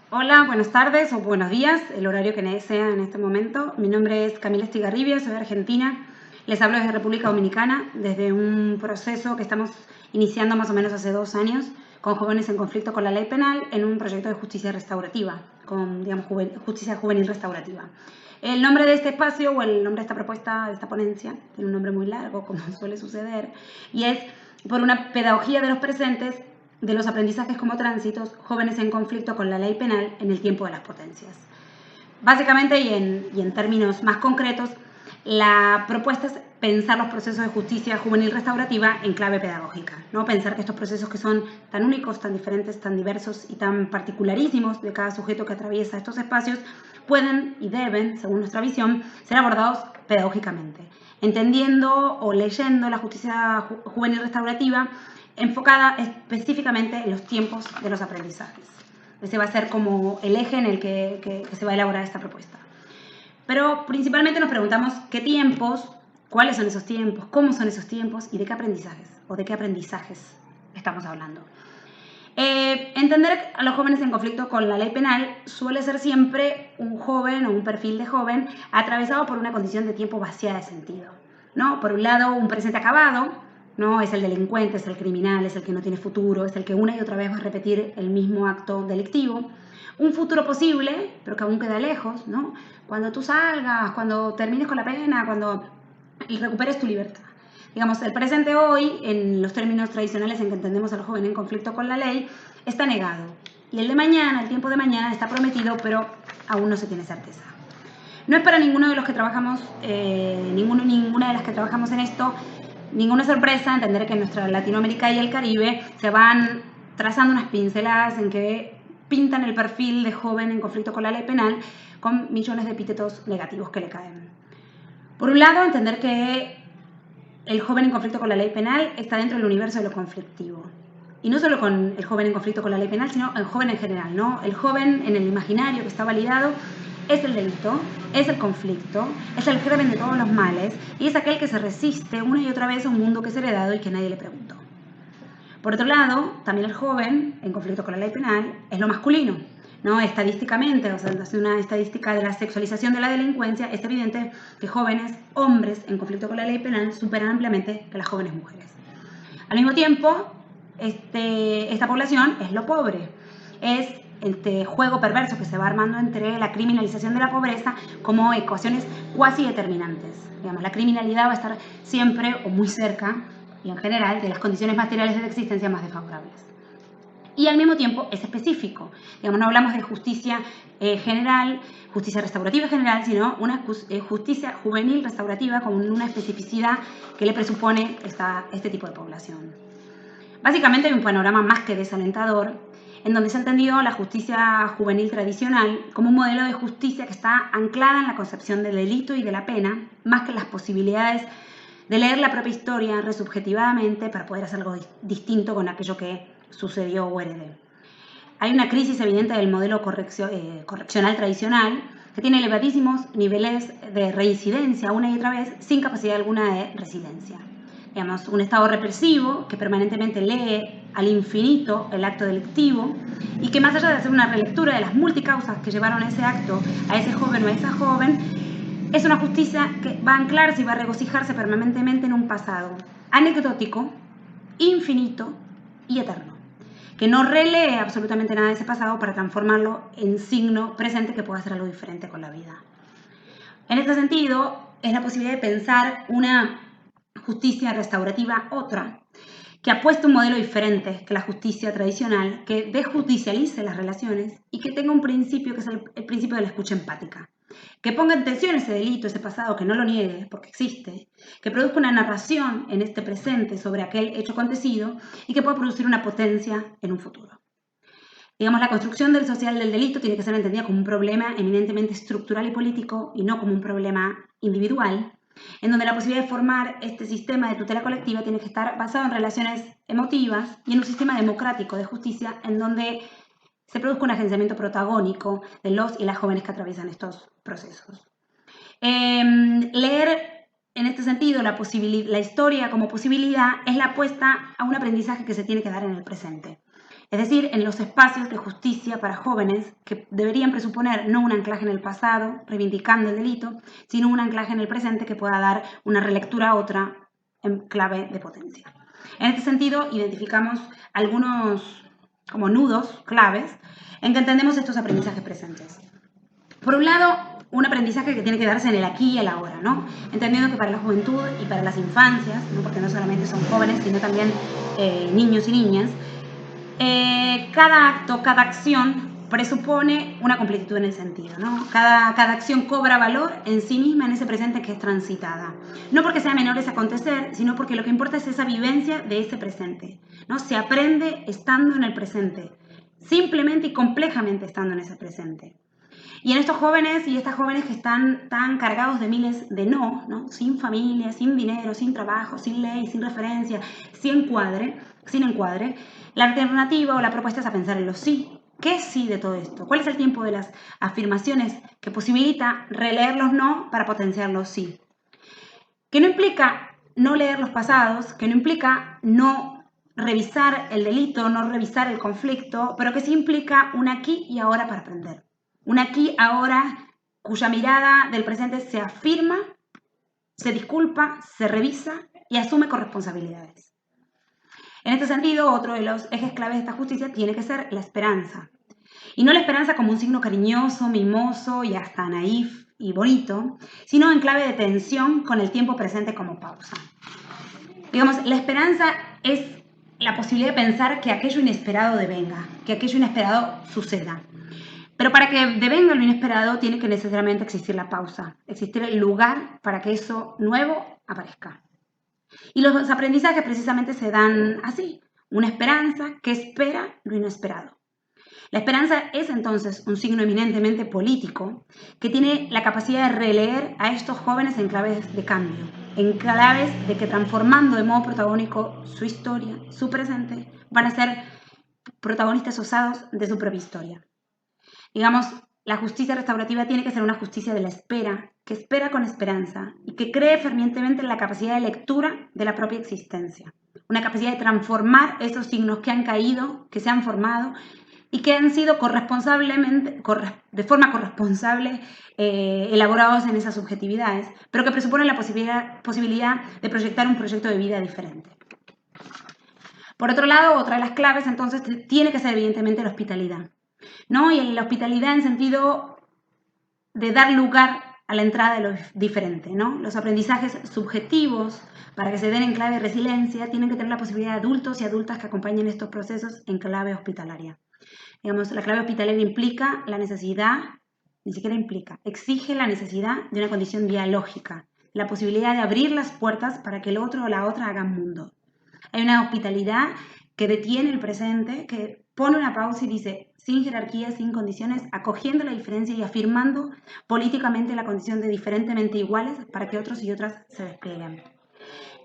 Hola, buenas tardes o buenos días, el horario que sea en este momento. Mi nombre es Camila Estigarribia, soy argentina. Les hablo desde República Dominicana, desde un proceso que estamos iniciando más o menos hace 2 años con jóvenes en conflicto con la ley penal en un proyecto de justicia restaurativa, con justicia juvenil restaurativa. El nombre de este espacio o el nombre de esta propuesta, de esta ponencia, tiene un nombre muy largo, como suele suceder, y es por una pedagogía de los presentes de los aprendizajes como tránsitos, jóvenes en conflicto con la ley penal en el tiempo de las potencias. Básicamente, y en términos más concretos, la propuesta es pensar los procesos de justicia juvenil restaurativa en clave pedagógica, ¿no? Pensar que estos procesos que son tan únicos, tan diferentes, tan diversos y tan particularísimos de cada sujeto que atraviesa estos espacios, pueden y deben, según nuestra visión, ser abordados pedagógicamente, entendiendo o leyendo la justicia juvenil restaurativa enfocada específicamente en los tiempos de los aprendizajes. Ese va a ser como el eje en el que se va a elaborar esta propuesta. Pero principalmente nos preguntamos qué tiempos, cuáles son esos tiempos, cómo son esos tiempos y de qué aprendizajes o de qué aprendizajes estamos hablando. Entender a los jóvenes en conflicto con la ley penal suele ser siempre un joven o un perfil de joven atravesado por una condición de tiempo vaciada de sentido, ¿no? Por un lado, un presente acabado, ¿no? Es el delincuente, es el criminal, es el que no tiene futuro, es el que una y otra vez va a repetir el mismo acto delictivo. Un futuro posible, pero que aún queda lejos, ¿no? Cuando tú salgas, cuando termines con la pena, cuando recuperes tu libertad. Digamos, el presente hoy, en los términos tradicionales en que entendemos al joven en conflicto con la ley, está negado. Y el de mañana, el tiempo de mañana, está prometido, pero aún no se tiene certeza. No es para ninguno de los que trabajamos, ninguna de las que trabajamos en esto, ninguna sorpresa entender que en nuestra Latinoamérica y el Caribe se van trazando unas pinceladas en que pintan el perfil de joven en conflicto con la ley penal con millones de epítetos negativos que le caen. Por un lado, entender que el joven en conflicto con la ley penal está dentro del universo de lo conflictivo. Y no solo con el joven en conflicto con la ley penal, sino el joven en general, ¿no? El joven en el imaginario que está validado es el delito, es el conflicto, es el germen de todos los males y es aquel que se resiste una y otra vez a un mundo que es heredado y que nadie le preguntó. Por otro lado, también el joven en conflicto con la ley penal es lo masculino, ¿no? Estadísticamente, o sea, hace una estadística de la sexualización de la delincuencia, es evidente que jóvenes, hombres en conflicto con la ley penal superan ampliamente que las jóvenes mujeres. Al mismo tiempo, esta población es lo pobre, es este juego perverso que se va armando entre la criminalización de la pobreza como ecuaciones cuasi determinantes. Digamos, la criminalidad va a estar siempre o muy cerca, y en general, de las condiciones materiales de la existencia más desfavorables. Y al mismo tiempo es específico. Digamos, no hablamos de justicia general, justicia restaurativa general, sino una justicia juvenil restaurativa con una especificidad que le presupone este tipo de población. Básicamente hay un panorama más que desalentador en donde se ha entendido la justicia juvenil tradicional como un modelo de justicia que está anclada en la concepción del delito y de la pena, más que en las posibilidades de leer la propia historia resubjetivamente para poder hacer algo distinto con aquello que sucedió o heredé. Hay una crisis evidente del modelo correccional tradicional que tiene elevadísimos niveles de reincidencia una y otra vez sin capacidad alguna de resiliencia. Digamos, un Estado represivo que permanentemente lee al infinito el acto delictivo y que más allá de hacer una relectura de las multicausas que llevaron a ese acto, a ese joven o a esa joven, es una justicia que va a anclarse y va a regocijarse permanentemente en un pasado anecdótico, infinito y eterno, que no relee absolutamente nada de ese pasado para transformarlo en signo presente que pueda hacer algo diferente con la vida. En este sentido, es la posibilidad de pensar una justicia restaurativa otra, que apueste un modelo diferente que la justicia tradicional, que desjudicialice las relaciones y que tenga un principio que es el principio de la escucha empática. Que ponga en tensión ese delito, ese pasado, que no lo niegue porque existe, que produzca una narración en este presente sobre aquel hecho acontecido y que pueda producir una potencia en un futuro. Digamos, la construcción del social del delito tiene que ser entendida como un problema eminentemente estructural y político y no como un problema individual, en donde la posibilidad de formar este sistema de tutela colectiva tiene que estar basado en relaciones emotivas y en un sistema democrático de justicia en donde se produzca un agenciamiento protagónico de los y las jóvenes que atraviesan estos procesos. Leer en este sentido la historia como posibilidad es la apuesta a un aprendizaje que se tiene que dar en el presente. Es decir, en los espacios de justicia para jóvenes que deberían presuponer no un anclaje en el pasado, reivindicando el delito, sino un anclaje en el presente que pueda dar una relectura a otra en clave de potencia. En este sentido, identificamos algunos como nudos claves en que entendemos estos aprendizajes presentes. Por un lado, un aprendizaje que tiene que darse en el aquí y el ahora, ¿no? Entendiendo que para la juventud y para las infancias, ¿no? Porque no solamente son jóvenes, sino también niños y niñas, cada acto, cada acción presupone una completitud en el sentido, ¿no? Cada acción cobra valor en sí misma en ese presente que es transitada. No porque sea menor ese acontecer, sino porque lo que importa es esa vivencia de ese presente, ¿no? Se aprende estando en el presente, simplemente y complejamente estando en ese presente. Y en estos jóvenes y estas jóvenes que están tan cargados de miles de no, sin familia, sin dinero, sin trabajo, sin ley, sin referencia, sin encuadre, la alternativa o la propuesta es a pensar en los sí. ¿Qué sí de todo esto? ¿Cuál es el tiempo de las afirmaciones que posibilita releer los no para potenciar los sí? Que no implica no leer los pasados, que no implica no revisar el delito, no revisar el conflicto, pero que sí implica un aquí y ahora para aprender. Un aquí, ahora, cuya mirada del presente se afirma, se disculpa, se revisa y asume corresponsabilidades. En este sentido, otro de los ejes claves de esta justicia tiene que ser la esperanza. Y no la esperanza como un signo cariñoso, mimoso y hasta naif y bonito, sino en clave de tensión con el tiempo presente como pausa. Digamos, la esperanza es la posibilidad de pensar que aquello inesperado devenga, que aquello inesperado suceda. Pero para que devenga lo inesperado tiene que necesariamente existir la pausa, existir el lugar para que eso nuevo aparezca. Y los aprendizajes precisamente se dan así, una esperanza que espera lo inesperado. La esperanza es entonces un signo eminentemente político que tiene la capacidad de releer a estos jóvenes en claves de cambio, en claves de que transformando de modo protagónico su historia, su presente, van a ser protagonistas osados de su propia historia. Digamos, la justicia restaurativa tiene que ser una justicia de la espera, que espera con esperanza y que cree fervientemente en la capacidad de lectura de la propia existencia. Una capacidad de transformar esos signos que han caído, que se han formado y que han sido de forma corresponsable elaborados en esas subjetividades, pero que presuponen la posibilidad de proyectar un proyecto de vida diferente. Por otro lado, otra de las claves entonces tiene que ser evidentemente la hospitalidad, ¿no? Y la hospitalidad en sentido de dar lugar a la entrada de lo diferente, ¿no? Los aprendizajes subjetivos, para que se den en clave de resiliencia, tienen que tener la posibilidad de adultos y adultas que acompañen estos procesos en clave hospitalaria. Digamos, la clave hospitalaria implica la necesidad, ni siquiera implica, exige la necesidad de una condición dialógica, la posibilidad de abrir las puertas para que el otro o la otra hagan mundo. Hay una hospitalidad que detiene el presente, que pone una pausa y dice, sin jerarquías, sin condiciones, acogiendo la diferencia y afirmando políticamente la condición de diferentemente iguales para que otros y otras se desplieguen.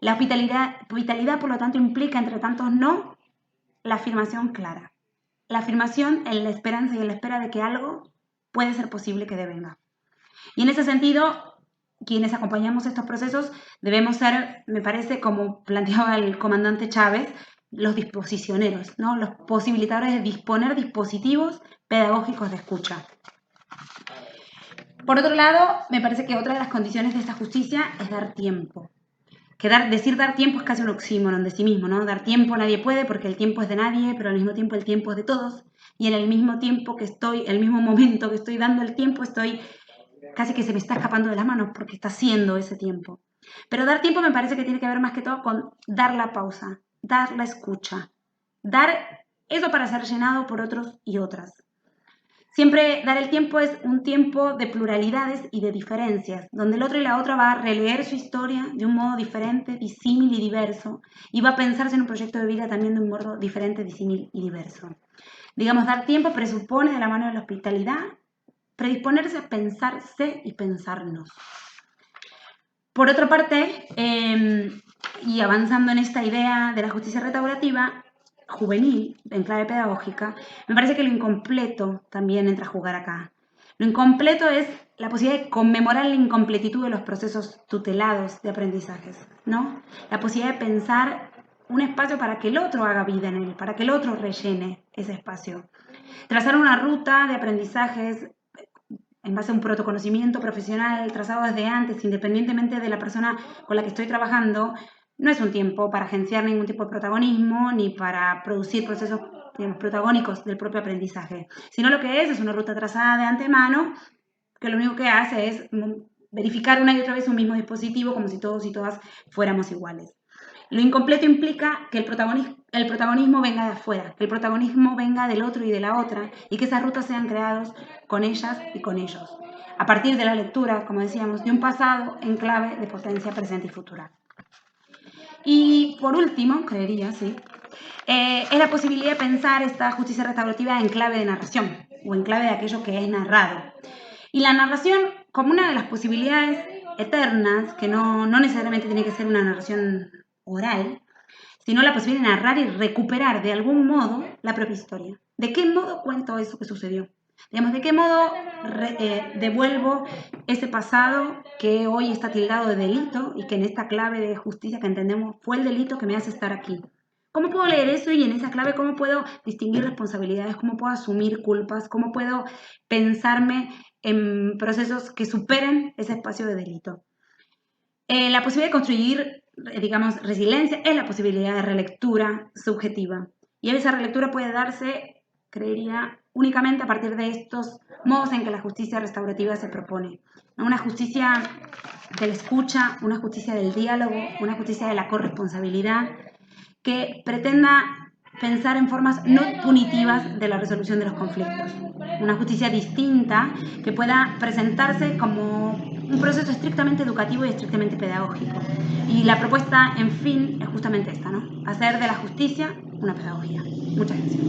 La hospitalidad, por lo tanto, implica, entre tantos no, la afirmación clara. La afirmación en la esperanza y en la espera de que algo puede ser posible que devenga. Y en ese sentido, quienes acompañamos estos procesos debemos ser, me parece, como planteaba el comandante Chávez, los disposicioneros, ¿no? Los posibilitadores de disponer dispositivos pedagógicos de escucha. Por otro lado, me parece que otra de las condiciones de esta justicia es dar tiempo. Decir dar tiempo es casi un oxímoron de sí mismo, ¿no? Dar tiempo nadie puede porque el tiempo es de nadie, pero al mismo tiempo el tiempo es de todos. Y en el mismo tiempo el mismo momento que estoy dando el tiempo, casi que se me está escapando de las manos porque está siendo ese tiempo. Pero dar tiempo me parece que tiene que ver más que todo con dar la pausa, dar la escucha, dar eso para ser llenado por otros y otras. Siempre dar el tiempo es un tiempo de pluralidades y de diferencias, donde el otro y la otra va a releer su historia de un modo diferente, disímil y diverso, y va a pensarse en un proyecto de vida también de un modo diferente, disímil y diverso. Digamos, dar tiempo presupone de la mano de la hospitalidad predisponerse a pensarse y pensarnos. Por otra parte, y avanzando en esta idea de la justicia restaurativa juvenil, en clave pedagógica, me parece que lo incompleto también entra a jugar acá. Lo incompleto es la posibilidad de conmemorar la incompletitud de los procesos tutelados de aprendizajes, ¿no? La posibilidad de pensar un espacio para que el otro haga vida en él, para que el otro rellene ese espacio. Trazar una ruta de aprendizajes en base a un protoconocimiento profesional trazado desde antes, independientemente de la persona con la que estoy trabajando, no es un tiempo para agenciar ningún tipo de protagonismo ni para producir procesos, digamos, protagónicos del propio aprendizaje, sino lo que es una ruta trazada de antemano que lo único que hace es verificar una y otra vez un mismo dispositivo como si todos y todas fuéramos iguales. Lo incompleto implica que el protagonismo venga de afuera, que el protagonismo venga del otro y de la otra, y que esas rutas sean creadas con ellas y con ellos, a partir de la lectura, como decíamos, de un pasado en clave de potencia presente y futura. Y por último, creería, sí, es la posibilidad de pensar esta justicia restaurativa en clave de narración, o en clave de aquello que es narrado. Y la narración como una de las posibilidades eternas, que no necesariamente tiene que ser una narración oral, sino la posibilidad de narrar y recuperar de algún modo la propia historia. ¿De qué modo cuento eso que sucedió? Digamos, ¿de qué modo devuelvo ese pasado que hoy está tildado de delito y que en esta clave de justicia que entendemos fue el delito que me hace estar aquí? ¿Cómo puedo leer eso y en esa clave cómo puedo distinguir responsabilidades, cómo puedo asumir culpas, cómo puedo pensarme en procesos que superen ese espacio de delito? La posibilidad de construir, digamos, resiliencia es la posibilidad de relectura subjetiva. Y esa relectura puede darse, creería, únicamente a partir de estos modos en que la justicia restaurativa se propone. Una justicia de la escucha, una justicia del diálogo, una justicia de la corresponsabilidad, que pretenda pensar en formas no punitivas de la resolución de los conflictos. Una justicia distinta que pueda presentarse como un proceso estrictamente educativo y estrictamente pedagógico. Y la propuesta, en fin, es justamente esta, ¿no? Hacer de la justicia una pedagogía. Muchas gracias.